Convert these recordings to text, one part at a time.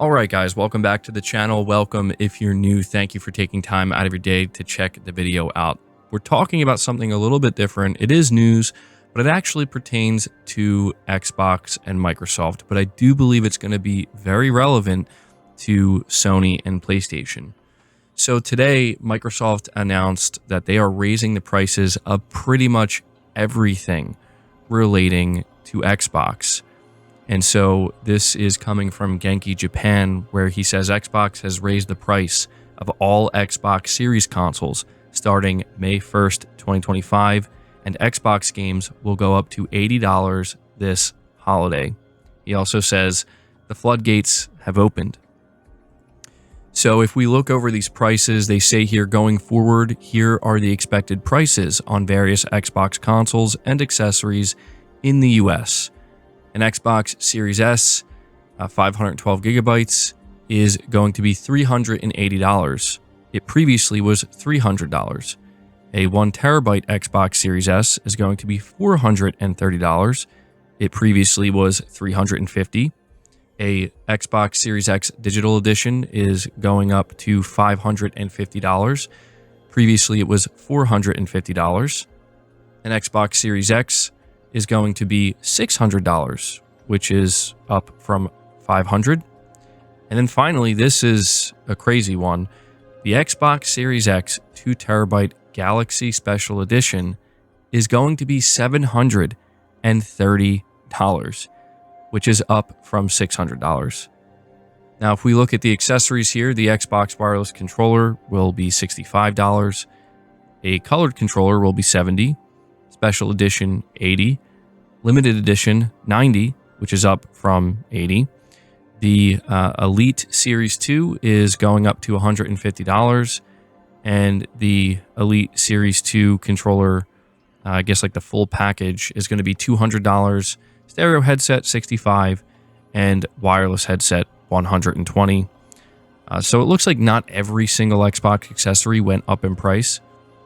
All right, guys, welcome back to the channel. Welcome if you're new. Thank you for taking time out of your day to check the video out. We're talking about something a little bit different. It is news, but it actually pertains to Xbox and Microsoft. But I do believe it's going to be very relevant to Sony and PlayStation. So today, Microsoft announced that they are raising the prices of pretty much everything relating to Xbox. And so this is coming from Genki Japan, where he says Xbox has raised the price of all Xbox Series consoles starting May 1st, 2025, and Xbox games will go up to $80 this holiday. He also says the floodgates have opened. So if we look over these prices, they say here going forward, here are the expected prices on various Xbox consoles and accessories in the US. An Xbox Series S, 512 gigabytes, is going to be $380. It previously was $300. A 1 terabyte Xbox Series S is going to be $430. It previously was $350. A Xbox Series X Digital Edition is going up to $550. Previously, it was $450. An Xbox Series X is going to be $600, which is up from $500. And then finally, this is a crazy one. The Xbox Series X 2 terabyte Galaxy Special Edition is going to be $730, which is up from $600. Now, if we look at the accessories here, the Xbox wireless controller will be $65. A colored controller will be $70. Special Edition, $80. Limited Edition, $90, which is up from $80. The Elite Series 2 is going up to $150. And the Elite Series 2 controller, I guess like the full package, is going to be $200. Stereo headset, $65. And wireless headset, $120. So it looks like not every single Xbox accessory went up in price.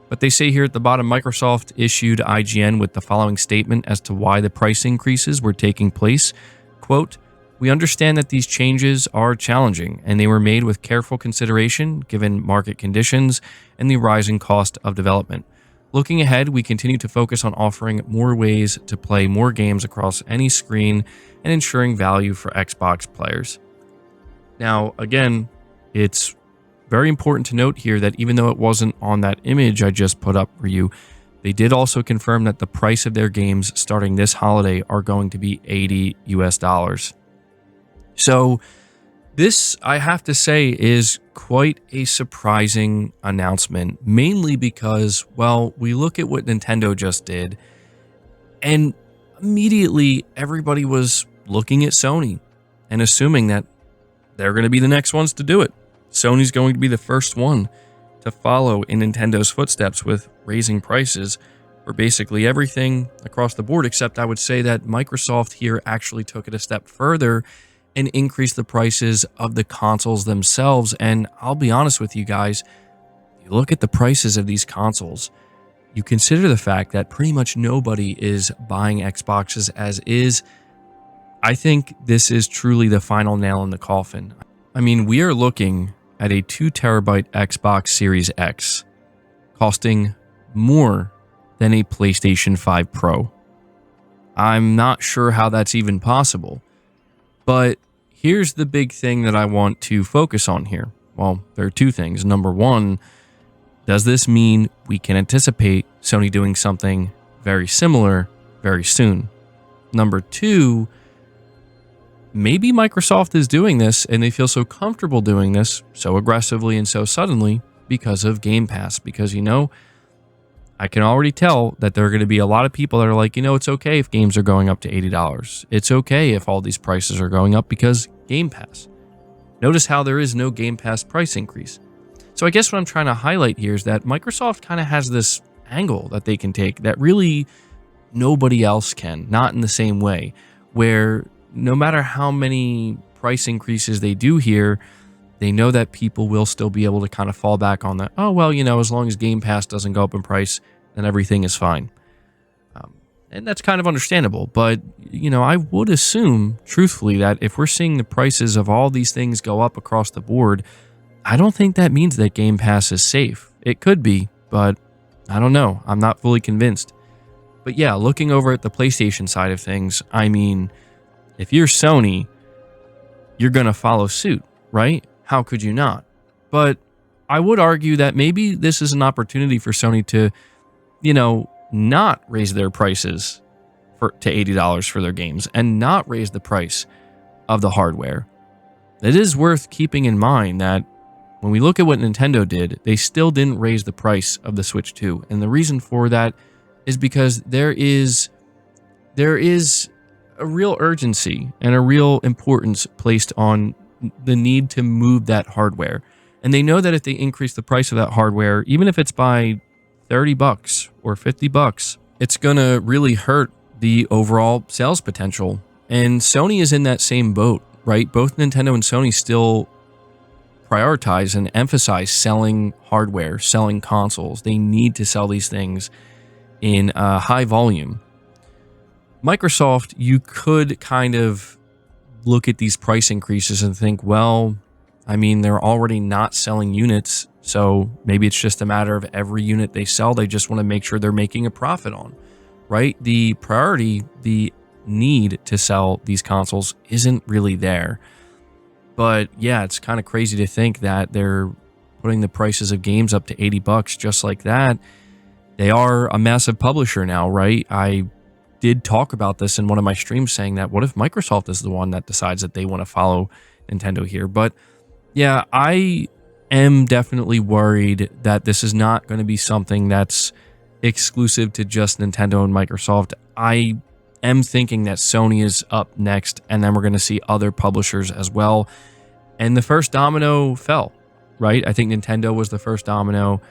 But they say here at the bottom, Microsoft issued IGN with the following statement as to why the price increases were taking place. Quote, "We understand that these changes are challenging, and they were made with careful consideration given market conditions and the rising cost of development. Looking ahead, we continue to focus on offering more ways to play more games across any screen and ensuring value for Xbox players." Now, again, it's very important to note here that even though it wasn't on that image I just put up for you, they did also confirm that the price of their games starting this holiday are going to be $80 US. So this, I have to say, is quite a surprising announcement, mainly because, well, we look at what Nintendo just did, and immediately everybody was looking at Sony and assuming that they're going to be the next ones to do it. Sony's going to be the first one to follow in Nintendo's footsteps with raising prices for basically everything across the board, except I would say that Microsoft here actually took it a step further and increased the prices of the consoles themselves. And I'll be honest with you guys, you look at the prices of these consoles, you consider the fact that pretty much nobody is buying Xboxes as is. I think this is truly the final nail in the coffin. I mean, we are looking at a 2 terabyte Xbox Series X costing more than a PlayStation 5 Pro. I'm not sure how that's even possible, but here's the big thing that I want to focus on here. Well, there are two things. Number one, does this mean we can anticipate Sony doing something very similar very soon? Number two, maybe Microsoft is doing this and they feel so comfortable doing this so aggressively and so suddenly because of Game Pass. Because, you know, I can already tell that there are going to be a lot of people that are like, you know, it's okay if games are going up to $80. It's okay if all these prices are going up because Game Pass. Notice how there is no Game Pass price increase. So I guess what I'm trying to highlight here is that Microsoft kind of has this angle that they can take that really nobody else can, not in the same way, where no matter how many price increases they do here, they know that people will still be able to kind of fall back on that. Oh, well, you know, as long as Game Pass doesn't go up in price, then everything is fine. And that's kind of understandable. But, I would assume, truthfully, that if we're seeing the prices of all these things go up across the board, I don't think that means that Game Pass is safe. It could be, but I don't know. I'm not fully convinced. But yeah, looking over at the PlayStation side of things, I mean, if you're Sony, you're going to follow suit, right? How could you not? But I would argue that maybe this is an opportunity for Sony to, not raise their prices to $80 for their games and not raise the price of the hardware. It is worth keeping in mind that when we look at what Nintendo did, they still didn't raise the price of the Switch 2. And the reason for that is because there is a real urgency and a real importance placed on the need to move that hardware. And they know that if they increase the price of that hardware, even if it's by $30 or $50, it's going to really hurt the overall sales potential. And Sony is in that same boat, right? Both Nintendo and Sony still prioritize and emphasize selling hardware, selling consoles. They need to sell these things in high volume. Microsoft, you could kind of look at these price increases and think, well, I mean, they're already not selling units, so maybe it's just a matter of every unit they sell, they just want to make sure they're making a profit on, right? The priority, the need to sell these consoles isn't really there. But yeah, it's kind of crazy to think that they're putting the prices of games up to $80 just like that. They are a massive publisher now, right? I did talk about this in one of my streams saying that what if Microsoft is the one that decides that they want to follow Nintendo here? But yeah, I am definitely worried that this is not going to be something that's exclusive to just Nintendo and Microsoft. I am thinking that Sony is up next, and then we're going to see other publishers as well. And the first domino fell, right? I think Nintendo was the first domino.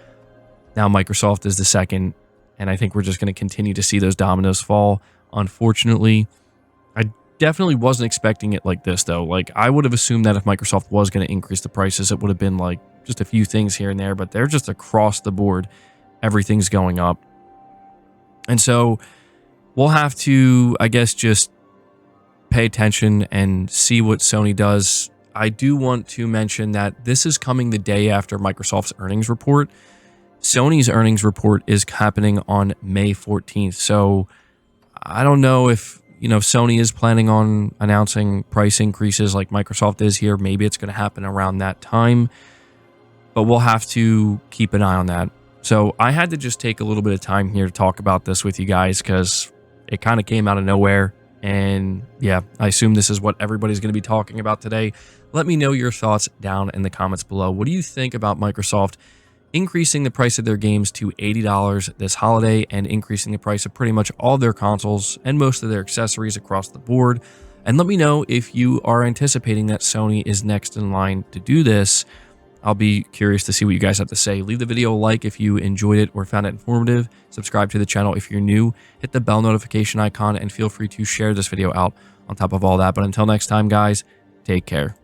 Now Microsoft is the second. And I think we're just going to continue to see those dominoes fall. Unfortunately, I definitely wasn't expecting it like this, though. Like, I would have assumed that if Microsoft was going to increase the prices, it would have been like just a few things here and there, but they're just across the board. Everything's going up. And so we'll have to, I guess, just pay attention and see what Sony does. I do want to mention that this is coming the day after Microsoft's earnings report. Sony's earnings report is happening on May 14th. So I don't know if, Sony is planning on announcing price increases like Microsoft is here. Maybe it's going to happen around that time, but we'll have to keep an eye on that. So I had to just take a little bit of time here to talk about this with you guys because it kind of came out of nowhere. And yeah, I assume this is what everybody's going to be talking about today. Let me know your thoughts down in the comments below. What do you think about Microsoft increasing the price of their games to $80 this holiday and increasing the price of pretty much all their consoles and most of their accessories across the board? And let me know if you are anticipating that Sony is next in line to do this. I'll be curious to see what you guys have to say. Leave the video a like if you enjoyed it or found it informative. Subscribe to the channel if you're new. Hit the bell notification icon and feel free to share this video out on top of all that. But until next time, guys, take care.